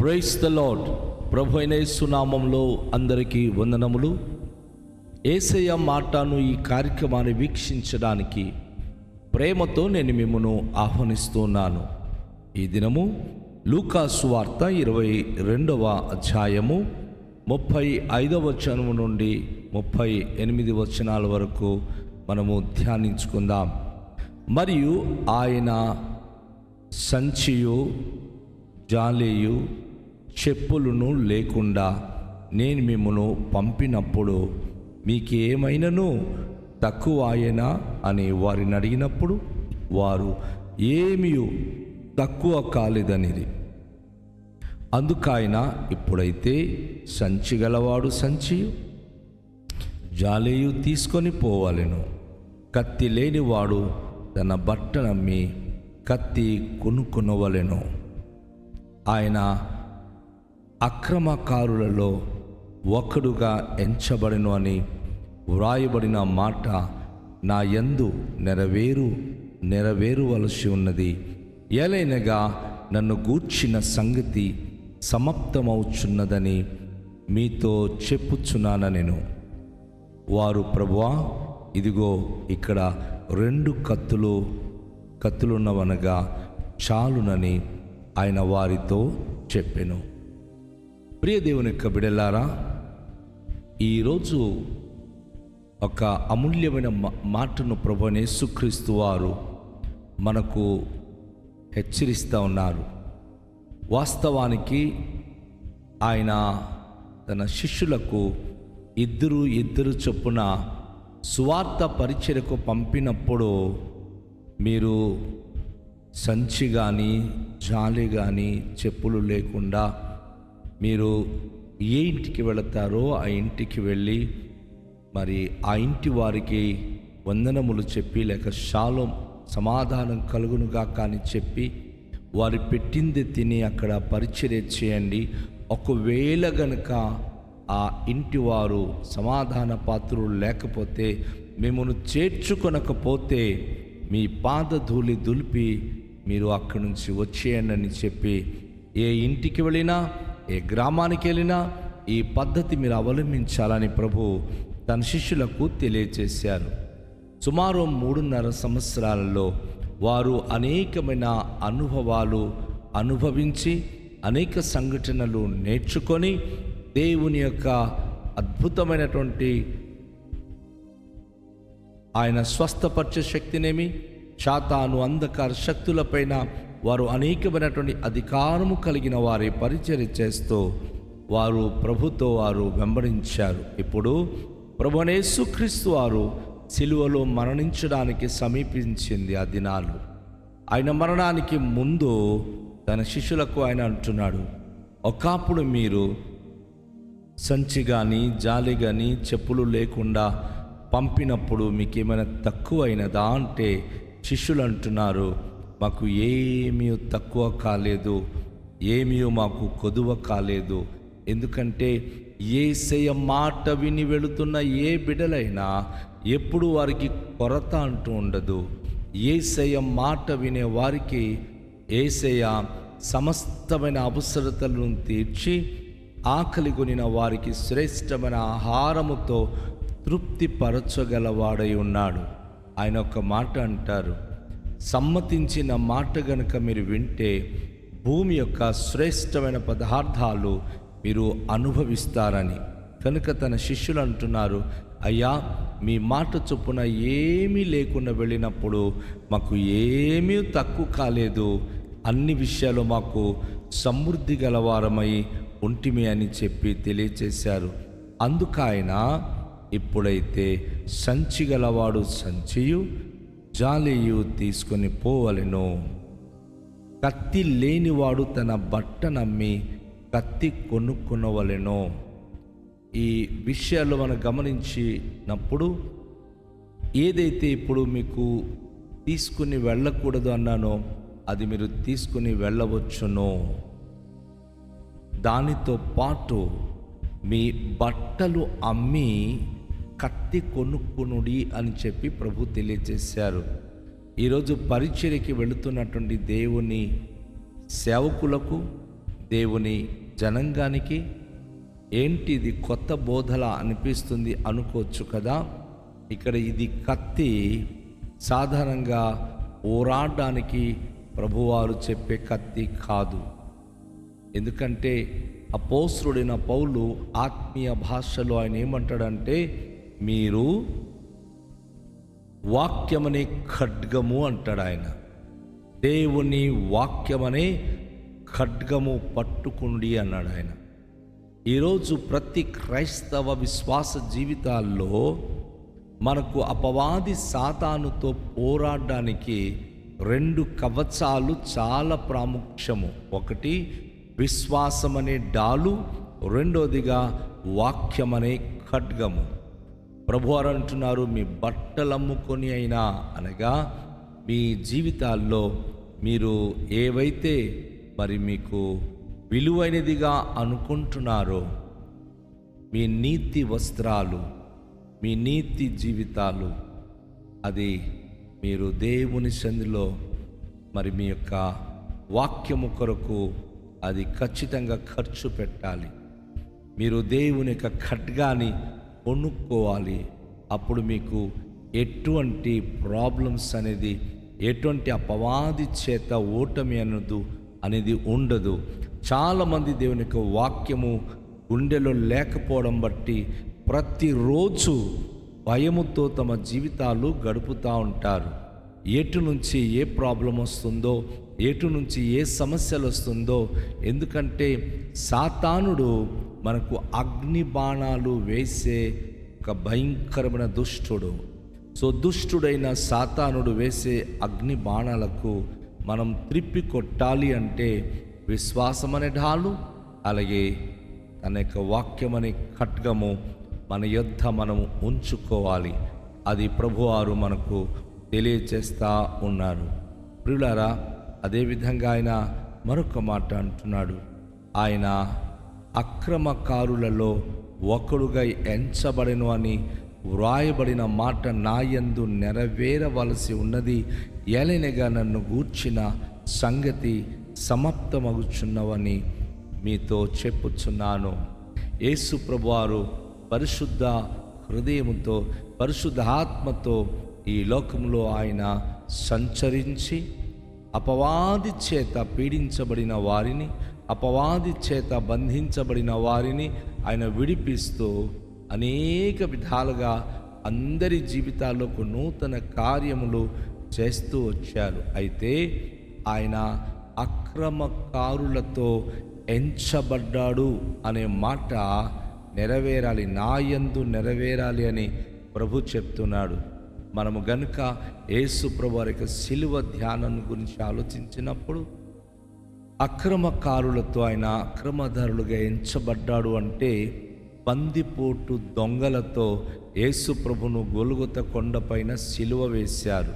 Praise the lord. ప్రభు అయిన యేసు నామములో అందరికీ వందనములు. యేసయ్య మాటను ఈ కార్యక్రమాన్ని వీక్షించడానికి ప్రేమతో నేను మిమ్మను ఆహ్వానిస్తున్నాను. ఈ దినము లూకా సువార్త 22వ అధ్యాయము 35వ వచనం నుండి 38 వచనాల వరకు మనము ధ్యానించుకుందాం. మరియు ఆయన సంచియు జాలేయు చెప్పులను లేకుండా నేను మిమ్మను పంపినప్పుడు మీకేమైనను తక్కువ ఆయనా అని వారిని అడిగినప్పుడు వారు ఏమీ తక్కువ కాలేదనిది. అందుకైనా ఇప్పుడైతే సంచి గలవాడు సంచియు జాలేయు తీసుకొని పోవాలెను, కత్తి లేనివాడు తన బట్టనమ్మి కత్తి కొనుక్కొనవలెను. ఆయన అక్రమకారులలో ఒకడుగా ఎంచబడెను అని వ్రాయబడిన మాట నా యందు నెరవేరువలసి ఉన్నది. ఏలైనగా నన్ను గూర్చిన సంగతి సమాప్తమవుచున్నదని మీతో చెప్పుచున్నాను నేను. వారు ప్రభువా, ఇదిగో ఇక్కడ 2 కత్తులున్నవనగా చాలునని ఆయన వారితో చెప్పెను. ప్రియ దేవుని యొక్క బిడ్డలారా, ఈరోజు ఒక అమూల్యమైన మాటను ప్రభువైన యేసుక్రీస్తు వారు మనకు హెచ్చరిస్తూ ఉన్నారు. వాస్తవానికి ఆయన తన శిష్యులకు ఇద్దరు చొప్పున సువార్త పరిచర్యకు పంపినప్పుడు మీరు సంచి కానీ జాలి కానీ చెప్పులు లేకుండా మీరు ఏ ఇంటికి వెళతారో ఆ ఇంటికి వెళ్ళి మరి ఆ ఇంటి వారికి వందనములు చెప్పి లేక షాలోం సమాధానం కలుగునుగా కానీ చెప్పి వారి పెట్టింది తిని అక్కడ పరిచర్య చేయండి. ఒకవేళ గనుక ఆ ఇంటి వారు సమాధాన పాత్రులు లేకపోతే మిమ్మల్ని చేర్చుకొనకపోతే మీ పాదధూళి దులిపి మీరు అక్కడి నుంచి వచ్చేయండి అని చెప్పి ఏ ఇంటికి వెళ్ళినా ఏ గ్రామానికి వెళ్ళినా ఈ పద్ధతి మీరు అవలంబించాలని ప్రభు తన శిష్యులకు తెలియచేశారు. సుమారు 3.5 సంవత్సరాలలో వారు అనేకమైన అనుభవాలు అనుభవించి అనేక సంఘటనలు నేర్చుకొని దేవుని యొక్క అద్భుతమైనటువంటి ఆయన స్వస్థపరిచే శక్తినేమి శాతాను అంధకార శక్తులపైన వారు అనేకమైనటువంటి అధికారము కలిగిన వారి పరిచర్య చేస్తూ వారు ప్రభుతో వారు వెంబడించారు. ఇప్పుడు ప్రభువైన యేసుక్రీస్తు వారు సిలువలో మరణించడానికి సమీపించింది ఆ దినాలు. ఆయన మరణానికి ముందు తన శిష్యులకు ఆయన అంటున్నాడు, ఒకప్పుడు మీరు సంచి కానీ జాలి కానీ చెప్పులు లేకుండా పంపినప్పుడు మీకేమైనా తక్కువైనదా అంటే శిష్యులు అంటున్నారు, మాకు ఏమీ తక్కువ కాలేదు, ఏమీ మాకు కొదువ కాలేదు. ఎందుకంటే యేసయ్య మాట విని వెళుతున్న ఏ బిడ్డలైనా ఎప్పుడు వారికి కొరత అంటూ ఉండదు. యేసయ్య మాట వినే వారికి యేసయ్య సమస్తమైన అవసరతలను తీర్చి ఆకలి కొనిన వారికి శ్రేష్టమైన ఆహారముతో తృప్తిపరచగలవాడై ఉన్నాడు. ఆయన ఒక మాట అంటారు, సమ్మతించిన మాట గనుక మీరు వింటే భూమి యొక్క శ్రేష్టమైన పదార్థాలు మీరు అనుభవిస్తారని. కనుక తన శిష్యులు అంటున్నారు, అయ్యా మీ మాట చొప్పున ఏమీ లేకుండా వెళ్ళినప్పుడు మాకు ఏమీ తక్కువ కాలేదు, అన్ని విషయాలు మాకు సమృద్ధి గలవారమై ఉంటిమి అని చెప్పి తెలియచేశారు. అందుకైన ఇప్పుడైతే సంచి గలవాడు సంచియు జాలియు తీసుకొని పోవలెను, కత్తి లేనివాడు తన బట్టనమ్మి కత్తి కొనుక్కొనవలెను. ఈ విషయాలు మనం గమనించినప్పుడు ఏదైతే ఇప్పుడు మీకు తీసుకుని వెళ్ళకూడదు అన్నానో అది మీరు తీసుకుని వెళ్ళవచ్చునో, దానితో పాటు మీ బట్టలు అమ్మి కత్తి కొనుక్కునుడి అని చెప్పి ప్రభు తెలియజేశారు. ఈరోజు పరిచర్యకి వెళుతున్నటువంటి దేవుని సేవకులకు, దేవుని జనాంగానికి. ఏంటి ఇది కొత్త బోధల అనిపిస్తుంది అనుకోవచ్చు కదా. ఇక్కడ ఇది కత్తి సాధారణంగా పోరాడడానికి ప్రభువారు చెప్పే కత్తి కాదు. ఎందుకంటే అపోస్తలుడైన పౌలు ఆత్మీయ భాషలో ఆయన ఏమంటాడంటే, మీరు వాక్యమనే ఖడ్గము అంటాడు ఆయన. దేవుని వాక్యమనే ఖడ్గము పట్టుకుండి అన్నాడు ఆయన. ఈరోజు ప్రతి క్రైస్తవ విశ్వాస జీవితాల్లో మనకు అపవాది సాతానుతో పోరాడడానికి 2 కవచాలు చాలా ప్రాముఖ్యము. ఒకటి విశ్వాసం అనే డాలు, రెండోదిగా వాక్యం అనే ఖడ్గము. ప్రభువారు అంటున్నారు, మీ బట్టలు అమ్ముకొని అయినా, అనగా మీ జీవితాల్లో మీరు ఏవైతే మరి మీకు విలువైనదిగా అనుకుంటున్నారో, మీ నీతి వస్త్రాలు, మీ నీతి జీవితాలు, అది మీరు దేవుని సన్నిధిలో మరి మీ యొక్క వాక్యము కొరకు అది ఖచ్చితంగా ఖర్చు పెట్టాలి. మీరు దేవుని యొక్క ఖడ్గాని కొనుక్కోవాలి. అప్పుడు మీకు ఎటువంటి ప్రాబ్లమ్స్ అనేది, ఎటువంటి అపవాది చేత ఓటమి అనేది ఉండదు. చాలామంది దేవుని యొక్క వాక్యము గుండెలో లేకపోవడం బట్టి ప్రతిరోజు భయముతో తమ జీవితాలు గడుపుతూ ఉంటారు. ఎటు నుంచి ఏ ప్రాబ్లం వస్తుందో, ఎటు నుంచి ఏ సమస్యలు వస్తుందో. ఎందుకంటే సాతానుడు మనకు అగ్ని బాణాలు వేసే ఒక భయంకరమైన దుష్టుడు. సో దుష్టుడైన సాతానుడు వేసే అగ్ని బాణాలకు మనం త్రిప్పి కొట్టాలి అంటే విశ్వాసం అనే ఢాలు, అలాగే తన యొక్క వాక్యం అనే ఖడ్గము మన యొద్ద మనము ఉంచుకోవాలి. అది ప్రభువారు మనకు తెలియచేస్తూ ఉన్నారు. ప్రియులారా, అదేవిధంగా ఆయన మరొక మాట అంటున్నాడు. ఆయన అక్రమకారులలో ఒకడుగా ఎంచబడెను అని వ్రాయబడిన మాట నాయందు నెరవేరవలసి ఉన్నది. ఏలైనగా నన్ను గూర్చిన సంగతి సమాప్తమగుచున్నవని మీతో చెప్పుచున్నాను. యేసు ప్రభువారు పరిశుద్ధ హృదయముతో, పరిశుద్ధ ఆత్మతో ఈ లోకంలో ఆయన సంచరించి అపవాది చేత పీడించబడిన వారిని, అపవాది చేత బంధించబడిన వారిని ఆయన విడిపిస్తూ అనేక విధాలుగా అందరి జీవితాల్లో నూతన కార్యములు చేస్తూ వచ్చారు. అయితే ఆయన అక్రమకారులతో ఎంచబడ్డాడు అనే మాట నెరవేరాలి, నాయందు నెరవేరాలి అని ప్రభు చెప్తున్నాడు. మనము గనుక యేసు ప్రభు వారి యొక్క శిలువ ధ్యానం గురించి ఆలోచించినప్పుడు అక్రమకారులతో ఆయన అక్రమదారులుగా ఎంచబడ్డాడు అంటే బందిపోటు దొంగలతో యేసు ప్రభును గొల్గొతా కొండపైన శిలువ వేశారు.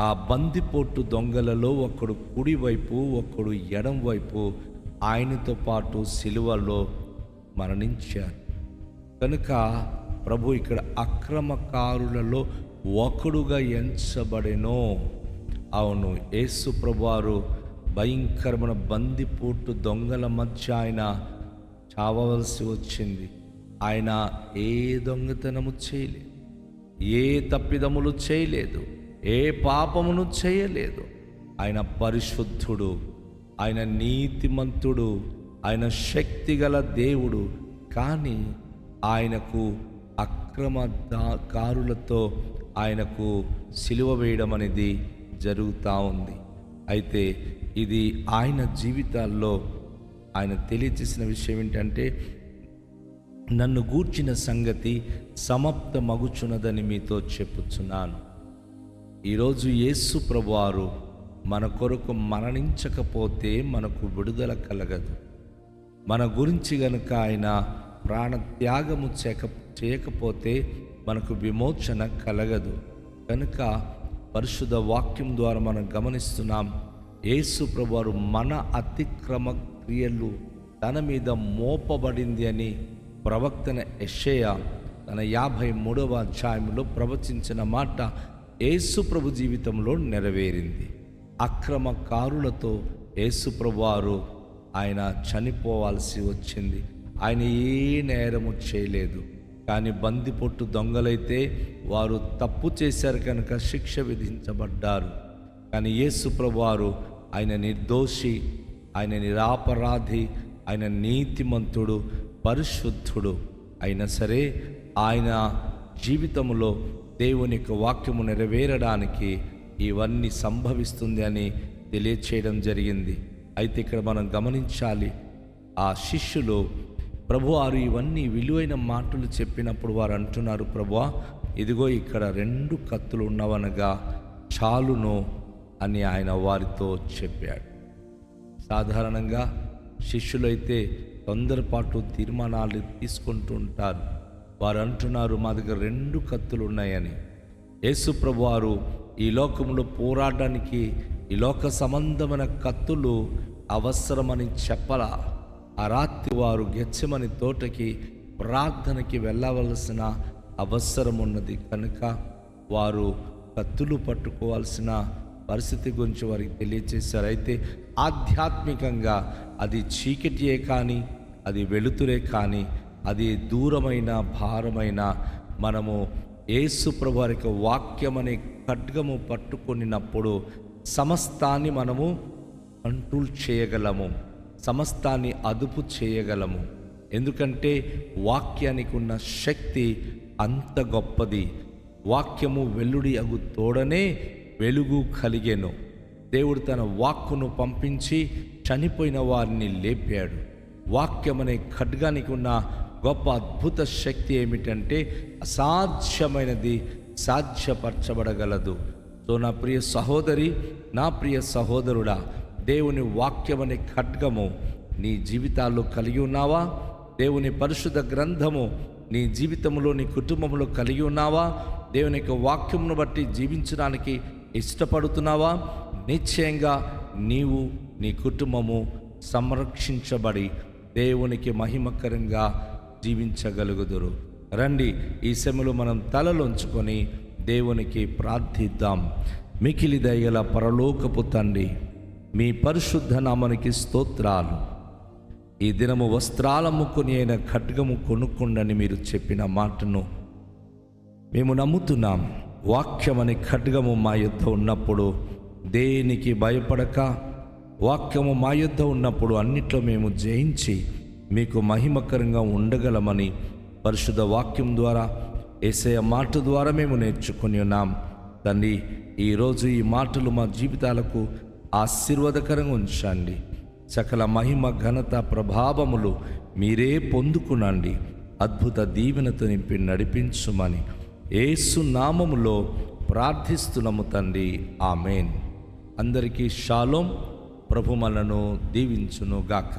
ఆ బందిపోటు దొంగలలో ఒకడు కుడివైపు, ఒకడు ఎడం వైపు ఆయనతో పాటు శిలువలో మరణించారు. కనుక ప్రభు ఇక్కడ అక్రమకారులలో ఒకడుగా ఎంచబడెనో. అవును, యేసు ప్రభువారు భయంకరమైన బందిపోటు దొంగల మధ్య ఆయన చావవలసి వచ్చింది. ఆయన ఏ దొంగతనము చేయలేదు, ఏ తప్పిదములు చేయలేదు, ఏ పాపమును చేయలేదు. ఆయన పరిశుద్ధుడు, ఆయన నీతిమంతుడు, ఆయన శక్తిగల దేవుడు. కానీ ఆయనకు అక్రమకారులతో ఆయనకు సిలువ వేయడం అనేది జరుగుతూ ఉంది. అయితే ఇది ఆయన జీవితాల్లో ఆయన తెలియచేసిన విషయం ఏంటంటే, నన్ను గూర్చిన సంగతి సమాప్తమగుచున్నదని మీతో చెప్పుచున్నాను. ఈరోజు యేసు ప్రభువారు మన కొరకు మరణించకపోతే మనకు విడుదల కలగదు. మన గురించి గనుక ఆయన ప్రాణత్యాగము చేయకపోతే మనకు విమోచన కలగదు. కనుక పరిశుద్ధ వాక్యం ద్వారా మనం గమనిస్తున్నాం, యేసు ప్రభువారు మన అతిక్రమ క్రియలు తన మీద మోపబడింది అని ప్రవక్తన యెషయా తన 53వ అధ్యాయంలో ప్రవచించిన మాట యేసు ప్రభు జీవితంలో నెరవేరింది. అక్రమకారులతో యేసు ప్రభువారు ఆయన చనిపోవాల్సి వచ్చింది. ఆయన ఏ నేరము చేయలేదు. కానీ బందిపొట్టు దొంగలైతే వారు తప్పు చేశారు కనుక శిక్ష విధించబడ్డారు. కానీ యేసు ప్రభువారు ఆయన నిర్దోషి, ఆయన నిరాపరాధి, ఆయన నీతిమంతుడు, పరిశుద్ధుడు అయినా సరే ఆయన జీవితంలో దేవుని యొక్క వాక్యము నెరవేరడానికి ఇవన్నీ సంభవిస్తుంది అని తెలియచేయడం జరిగింది. అయితే ఇక్కడ మనం గమనించాలి, ఆ శిష్యులు ప్రభువారు ఇవన్నీ విలువైన మాటలు చెప్పినప్పుడు వారు అంటున్నారు, ప్రభువా ఇదిగో ఇక్కడ 2 కత్తులు ఉన్నవనగా చాలును అని ఆయన వారితో చెప్పాడు. సాధారణంగా శిష్యులైతే తొందరపాటు తీర్మానాలు తీసుకుంటూ ఉంటారు. వారు అంటున్నారు, మా దగ్గర 2 కత్తులు ఉన్నాయని. యేసు ప్రభువారు ఈ లోకంలో పోరాడడానికి ఈ లోక సంబంధమైన కత్తులు అవసరమని చెప్పలా. ఆ రాత్రి వారు గెత్సెమని తోటకి ప్రార్థనకి వెళ్ళవలసిన అవసరం ఉన్నది కనుక వారు కత్తులు పట్టుకోవాల్సిన పరిస్థితి గురించి వారికి తెలియచేశారు. అయితే ఆధ్యాత్మికంగా అది చీకటియే కానీ, అది వెలుతురే కానీ, అది దూరమైన భారమైన మనము యేసు ప్రభు వారి యొక్క వాక్యం అనే ఖడ్గము పట్టుకొనినప్పుడు సమస్తాన్ని మనము కంట్రోల్ చేయగలము, సమస్తాన్ని అదుపు చేయగలము. ఎందుకంటే వాక్యానికి ఉన్న శక్తి అంత గొప్పది. వాక్యము వెల్లుడి అగు తోడనే వెలుగు కలిగెను. దేవుడు తన వాక్కును పంపించి చనిపోయిన వారిని లేపాడు. వాక్యం అనే ఖడ్గానికి ఉన్న గొప్ప అద్భుత శక్తి ఏమిటంటే అసాధ్యమైనది సాధ్యపరచబడగలదు. సో నా ప్రియ సహోదరి, నా ప్రియ సహోదరుడా, దేవుని వాక్యం అనే ఖడ్గము నీ జీవితాల్లో కలిగి ఉన్నావా? దేవుని పరిశుద్ధ గ్రంథము నీ జీవితంలో, నీ కుటుంబంలో కలిగి ఉన్నావా? దేవుని యొక్క వాక్యమును బట్టి జీవించడానికి ఇష్టపడుతున్నావా? నిశ్చయంగా నీవు, నీ కుటుంబము సంరక్షించబడి దేవునికి మహిమకరంగా జీవించగలుగుదురు. రండి, ఈ సమయంలో మనం తలలోంచుకొని దేవునికి ప్రార్థిద్దాం. మికిలి దయగల పరలోకపు తండ్రి, మీ పరిశుద్ధ నామానికి స్తోత్రాలు. ఈ దినము వస్త్రాలమ్ముకొని అయిన ఖడ్గము కొనుక్కుండని మీరు చెప్పిన మాటను మేము నమ్ముతున్నాం. వాక్యం అనే ఖడ్గము మా యొద్ద ఉన్నప్పుడు దేనికి భయపడక, వాక్యము మా యొద్ద ఉన్నప్పుడు అన్నిట్లో మేము జయించి మీకు మహిమకరంగా ఉండగలమని పరిశుద్ధ వాక్యం ద్వారా, యేసయ్య మాట ద్వారా మేము నేర్చుకొని ఉన్నాం. తండ్రి, ఈరోజు ఈ మాటలు మా జీవితాలకు ఆశీర్వాదకరంగా ఉంచండి. సకల మహిమ, ఘనత, ప్రభావములు మీరే పొందుకునండి. అద్భుత దీవెనతో నింపి నడిపించుమని యేసు నామములో ప్రార్థిస్తున్నాము తండ్రి, ఆమేన్. అందరికీ షాలోం. ప్రభు మనను దీవించును గాక.